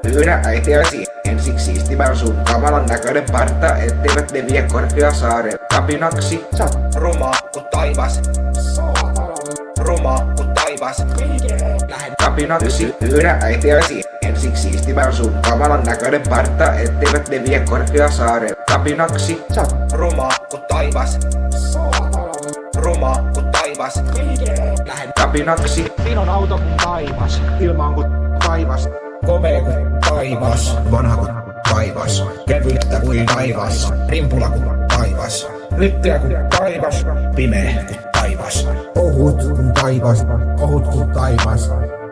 Pyydä äitiäsi ensiksi siistimään sun kamalan näköinen parta, etteivät ne vie Korkeasaaren kapinaksi. Sä oot ruma ku taivas. Ruma ku taivas. Lähden kapinaksi. Pyydä äitiäsi ensiksi siistimään sun kamalan näköinen parta, etteivät ne vie Korkeasaaren kapinaksi. Sä oot ruma ku taivas. Ruma ku taivas. Lähden kapinaksi. Siinä on auto kun taivas. Ilma on kuin taivas. Komea kuin taivas. Vanha kuin taivas. Kevyttä kuin taivas. Rimpula kuin taivas. Lyttyä kuin taivas. Pimeä kuin taivas. Ohut kun taivas, ohut kun taivas.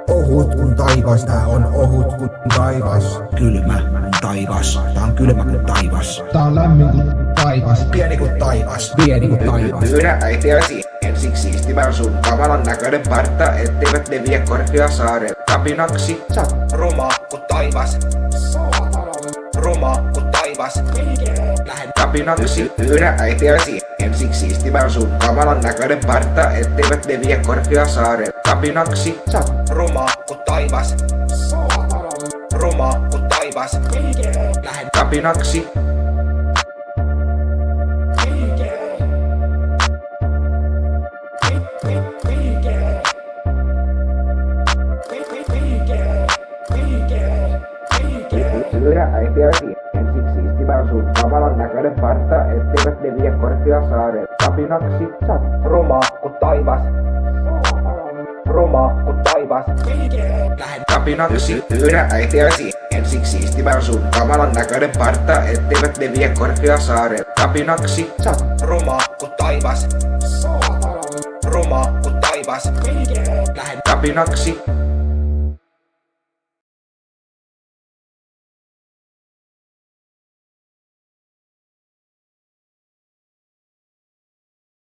Ohut kun taivas, tää on ohut kun taivas. Kylmä kuin taivas. Tää on kylmä kuin taivas. Tää on lämmin kuin taivas, Pieni kuin taivas. pieni kuin taivas. Pyydä äitiäsi ensiksi siistimään sun kamalan näköinen parta, etteivät ne vie Korkeasaaren kapinaksi. Sä oot ruma ku taivas. Ruma ku taivas. Lähden kapinaksi. Pyydä äitiäsi ensiksi siistimään sun kamalan näköinen parta, etteivät ne vie Korkeasaaren kapinaksi. Sä oot ruma ku taivas. Ruma ku taivas. Lähden kapinaksi. Pyydä äitiäsi ensiksi siistimään sun kamalan näköinen parta, etteivät ne vie Korkeasaaren kapinaksi. Sä oot ruma ku taivas. Ruma ku taivas. Lähden kapinaksi. Pyydä äitiäsi ensiksi siistimään sun kamalan näköinen parta, etteivät ne vie Korkeasaaren kapinaksi. Sä oot ruma ku taivas. Ruma ku taivas. Lähden kapinaksi.